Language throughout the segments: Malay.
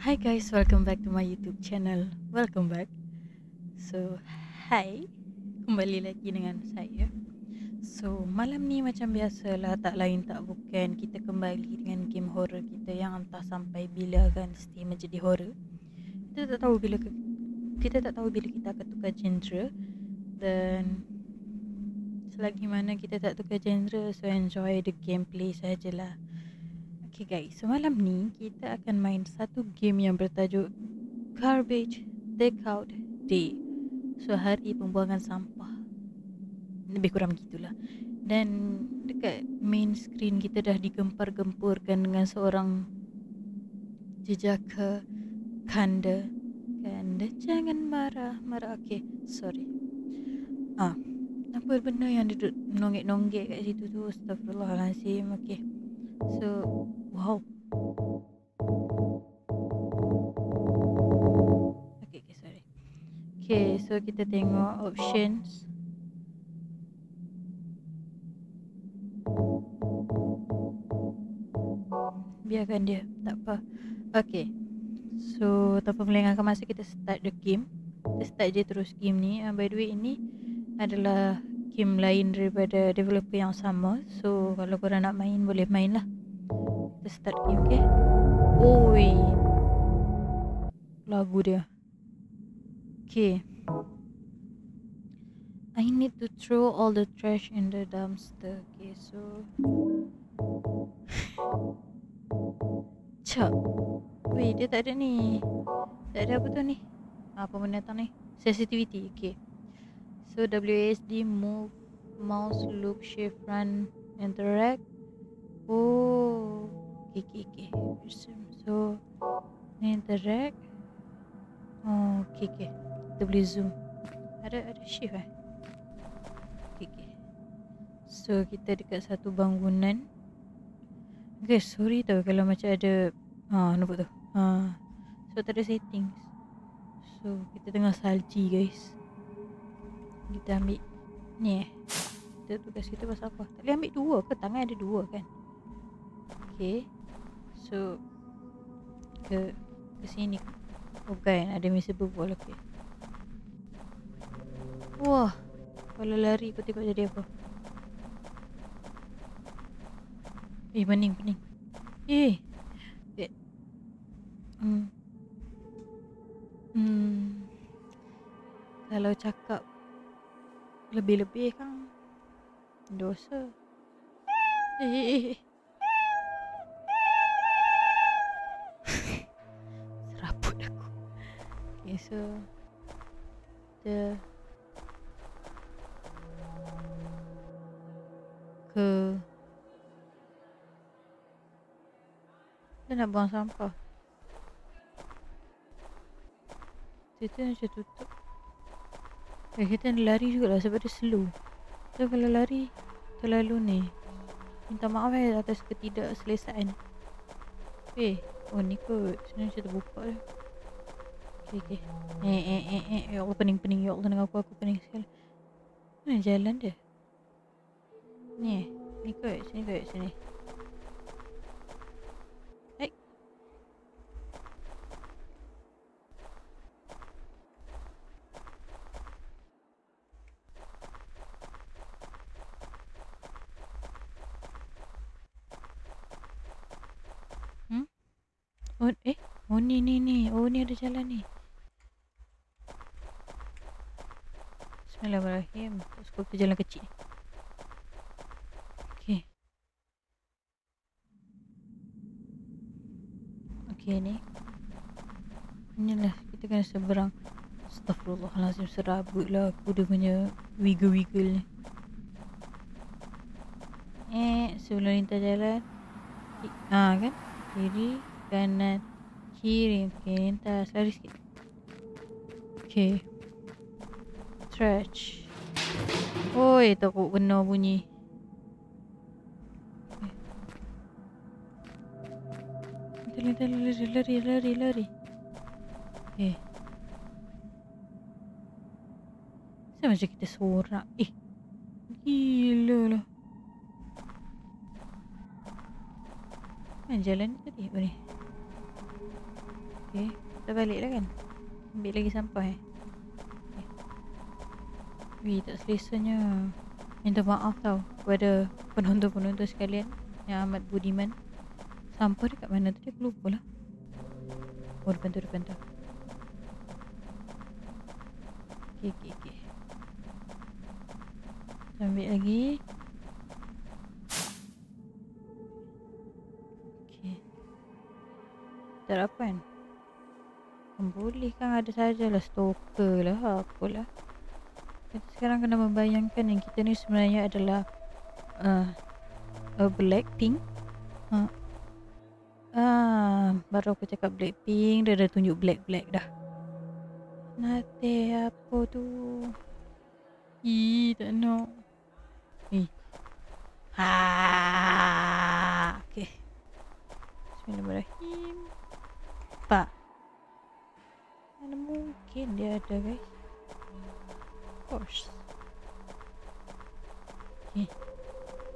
Hi guys, welcome back to my YouTube channel. Welcome back. So, hi. Kembali lagi dengan saya. So, malam ni macam biasalah, tak lain tak bukan kita kembali dengan game horror kita yang entah sampai bila akan stay menjadi horror. Kita tak tahu bila kita akan tukar genre, dan selagi mana kita tak tukar genre, so enjoy the gameplay sajalah. Okay guys, semalam ni kita akan main satu game yang bertajuk Garbage Takeout Day. So hari pembuangan sampah, lebih kurang begitulah. Dan dekat main screen kita dah digempar-gempurkan dengan seorang jejaka. Kanda jangan marah. Okay, sorry. Apa benda yang duduk nonggek-nonggek kat situ tu? Astaghfirullahalazim. Okay, so wow. Okay, sorry. Okay, so kita tengok options. Biarkan dia, tak apa. Okay, so tanpa melengahkan masa, kita start the game. Kita start je terus game ni. By the way, ini adalah game lain daripada developer yang sama. So kalau korang nak main, boleh main lah. Kita start game, okay? Oi, lagu dia. Okay, I need to throw all the trash in the dumpster. Okay, so Cak. Weh, dia tak ada ni. Tak ada apa tu ni. Apa benda datang ni? Sensitivity. Okay, so WASD, move, mouse, look, shift, run, interact. Oh, okay. So ni interact. Oh, okay. Kita boleh zoom. Ada shift okay. So kita dekat satu bangunan. Okay, sorry tau kalau macam ada nampak tu. So tak ada settings. So kita tengah salji guys. Kita ambil ni kita tugas kita pasal apa? Tak boleh ambil dua ke? Tangan ada dua kan? Okay, so ke sini. Oh kan, ada invisible wall. Okay. Wah, kalau lari kau tengok jadi apa? Pening. Wait. Kalau cakap lebih-lebih kan dosa. Serabut aku. Okay, so dia nak buang sampah. Kita macam tutup. Kita nak lari jugalah sebab dia slow. So kalau lari terlalu ni, minta maaf atas ketidakselesaan. Oh ni kot. Sebenarnya macam terbuka je. Okay. Ya Allah, pening. Ya Allah, dengan aku pening sekali. Mana jalan dia? Ni kot. Sini. Oh ni. Oh ni ada jalan ni. Bismillahirrahmanirrahim. Terus aku ke jalan kecil. Okay ni. Inilah kita kena seberang. Astaghfirullahalazim, serabut lah aku dia punya wiggle ni. Sebelum lintas jalan kan, kiri, kanan, kiri. Okay, lintas, lari sikit. Okay, stretch. Oi, takut benar bunyi. Lari. Okay, saya macam kita sorak. Gila lah. Mana jalan tadi apa ni? Okay, dah balik dah kan? Ambil lagi sampah okay. Wih, tak selesanya. Minta maaf tau kepada penonton-penonton sekalian yang amat budiman. Sampah dia kat mana tu? Dia lupa lah. Oh, depan tu. Okay. Kita ambil lagi. Okay. Tak ada apa kan? Boleh kan, ada sajalah stalker lah, apalah. Kita sekarang kena membayangkan yang kita ni sebenarnya adalah Blackpink. Baru aku cakap Blackpink, dia dah tunjuk black dah. Nate apa tu? Tak nak. Okay. Bismillahirrahmanirrahim. Pak. Mana mungkin dia ada, guys? Of course. Okay.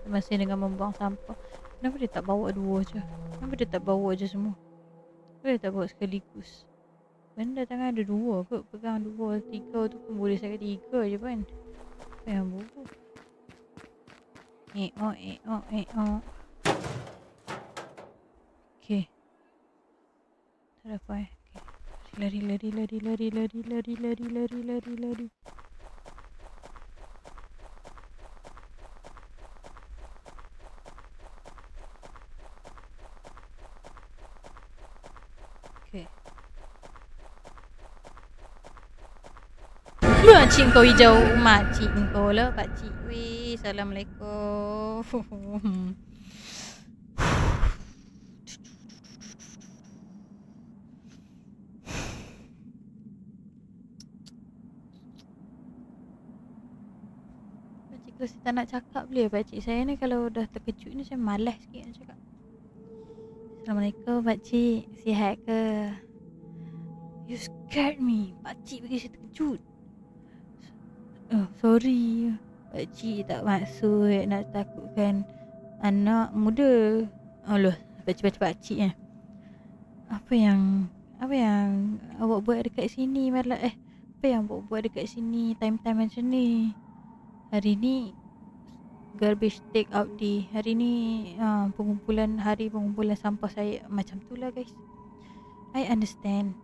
Masih dengan membuang sampah. Kenapa dia tak bawa dua je? Kenapa dia tak bawa je semua? Kenapa dia tak bawa sekaligus? Benda tangan ada dua kot. Pegang 2, 3 tu pun boleh saya 3 je kan. Apa yang buruk? Okay. Tak ada apa Okay. Lari. Okay. Makcik kau hijau. Makcik kau lah pakcik. Weh, Assalamualaikum. Pakcik kau tak nak cakap boleh pakcik. Saya ni kalau dah terkejut ni saya malas sikit nak cakap. Assalamualaikum pakcik. Sihat ke? You scared me. Pakcik bagi saya terkejut. Sorry. Pakcik tak maksud nak takutkan anak muda. Alah, pakcik Apa yang awak buat dekat sini malah apa yang awak buat dekat sini time-time macam ni? Hari ni garbage take out day. Hari ni hari pengumpulan sampah saya. Macam tu lah guys. I understand.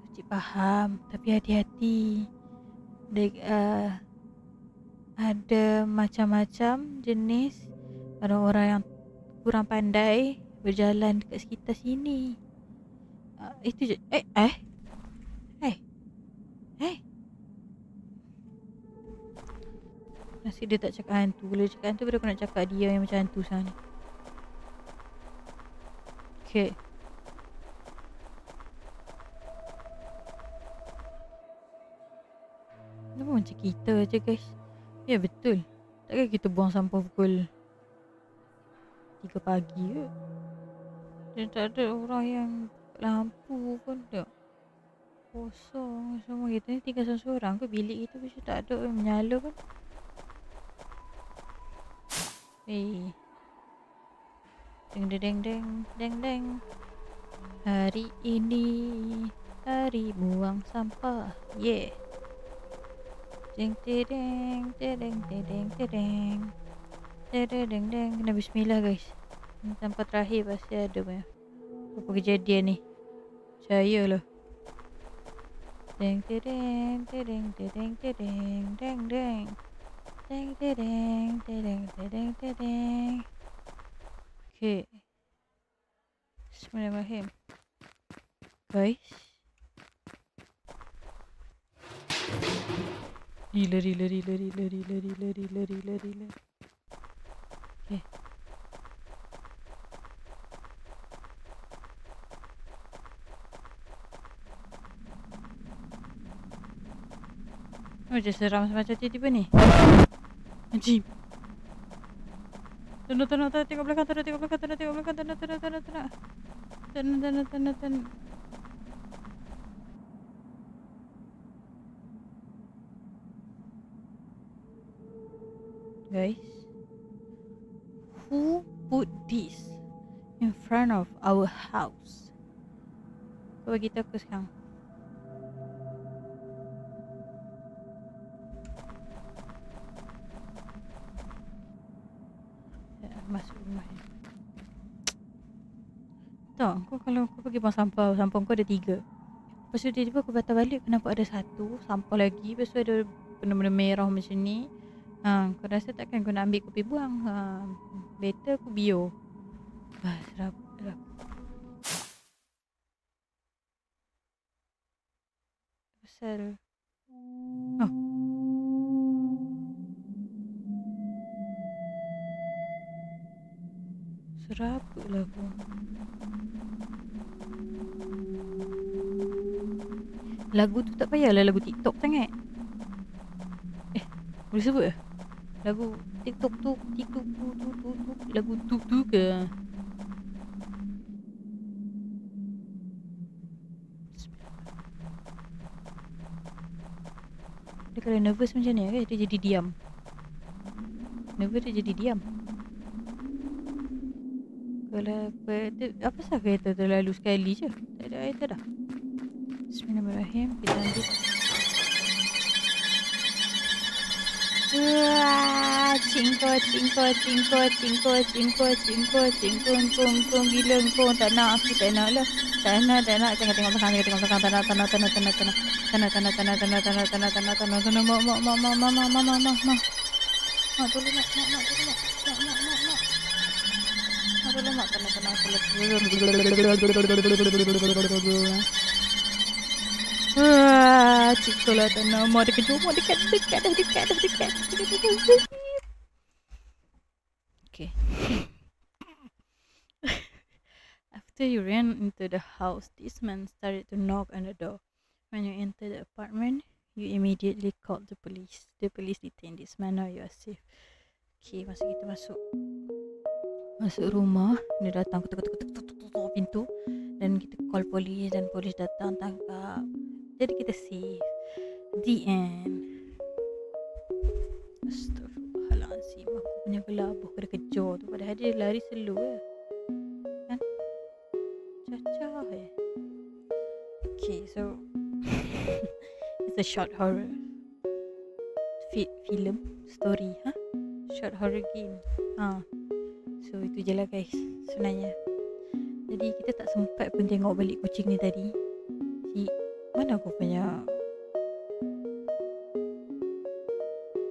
Pakcik faham. Tapi hati-hati. Ada macam-macam jenis orang-orang yang kurang pandai berjalan dekat sekitar sini. Itu je. Nasib dia tak cakap hantu. Kalau dia cakap hantu, baru aku nak cakap dia yang macam hantu sana ni. Okay. Kenapa macam kita je guys? Ya betul. Takkan kita buang sampah pukul 3 pagi ke? Dan tak ada orang yang lampu pun tak. Kosong semua. Kita ni tinggal seorang ke? Bilik kita macam tak ada yang menyala pun. Deng. Hari ini hari buang sampah. Yeah. Deng. Kena bismillah guys. Tempat terakhir pasti ada punya. Apa kejadian ni? Percayalah. Deng. Okay. Bismillahirrahmanirrahim. Guys. Lari. Okay. Macam seram semacam tiba-tiba ni. Anjing. Tengok belakang. Tenang. Guys, who put this in front of our house? Kau bagi tahu aku sekarang. Masuk rumah ni. Tak, kau kalau kau pergi buang sampah kau ada 3. Lepas tu tiba-tiba aku patah balik, aku nampak ada 1 sampah lagi. Lepas tu ada benda-benda merah macam ni. Kau rasa takkan kau nak ambil kopi buang? Better aku bio. Serap. Pasal serabut lah aku. Lagu tu tak payahlah lagu TikTok sangat. Boleh sebut ke? Lagu TikTok tu lagu tu ke? Dia kalau nervous macam ni kan, dia jadi diam. Nervous dia jadi diam. Kalau apa sah kereta terlalu sekali je. Tak ada kereta dah. Bismillahirrahmanirrahim. Kita lanjut. Cingkong gila kau. Tak nak, aku tak nak lah. Tak nak. Jangan tengok belakang. Tanah. Mak. Tolong mak. Tolong mak. Tanah. Cikgu lah tanah. Mau dekat. Okay. After you ran into the house, this man started to knock on the door. When you enter the apartment, you immediately called the police. The police detained this man. Now you are safe. Okay, masa kita masuk rumah, dia datang ketuk pintu dan kita call polis dan polis datang tangkap. Jadi kita safe. The end. Astaghfirullahaladzim. Aku punya gelabah kena kejar tu. Padahal dia lari slow kan? Cacah Okay, so it's a short horror film story, short horror game. So itu je lah guys sebenarnya. Jadi kita tak sempat pun tengok balik kucing ni tadi. Mana aku punya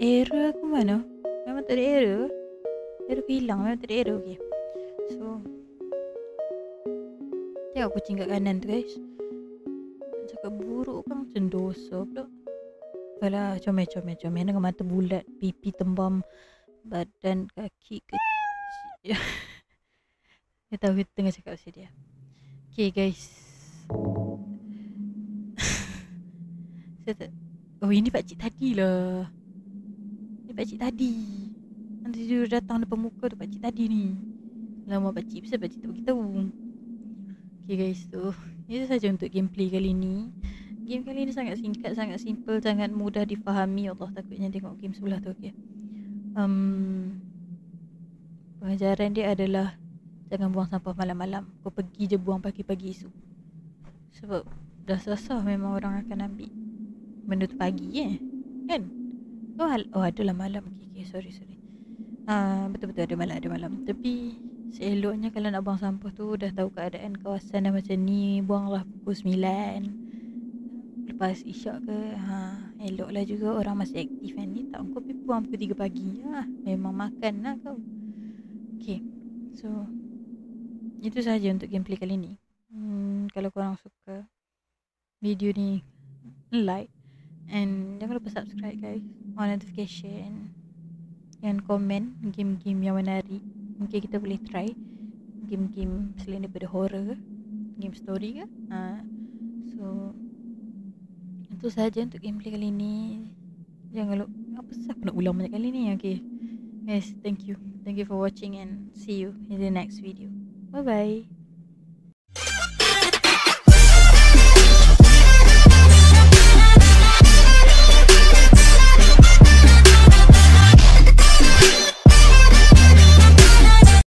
error aku mana? Memang tak ada error. Error aku hilang. Memang tak ada error. Okay. So tengok kucing kat kanan tu guys. Cakap buruk kan macam dosa pula. Alah comel dengan mata bulat, pipi tembam, badan kaki kecil. Dia tahu kita tengah cakap pasal dia. Okay guys. Oh ini pakcik tadi lah. Ini pakcik tadi. Nanti dia datang depan muka tu pakcik tadi ni. Lama pakcik, pasal pakcik tak beritahu. Okay guys, so itu saja untuk gameplay kali ni. Game kali ni sangat singkat, sangat simple, sangat mudah difahami. Allah, takutnya tengok game sebelah tu. Okay. Pengajaran dia adalah jangan buang sampah malam-malam. Kau pergi je buang pagi-pagi esok. Sebab dah sasah memang orang akan ambil benda tu pagi kan? Oh adalah malam. Okay, sorry. Betul-betul ada malam. Tapi seeloknya kalau nak buang sampah tu dah tahu keadaan kawasan dah macam ni, buanglah pukul 9 lepas isyak ke. Eloklah juga orang masih aktif kan ni. Tak, kau pergi buang pukul 3 pagi. Memang makan lah kau. Okay, so itu sahaja untuk gameplay kali ni. Kalau korang suka video ni, like and jangan lupa subscribe guys, on notification, dan komen game-game yang menarik. Mungkin kita boleh try game-game selain daripada horror, game story ke. So itu sahaja untuk gameplay kali ni. Jangan lupa, apa sah aku nak ulang banyak kali ni. Okay guys, thank you for watching and see you in the next video. Bye bye.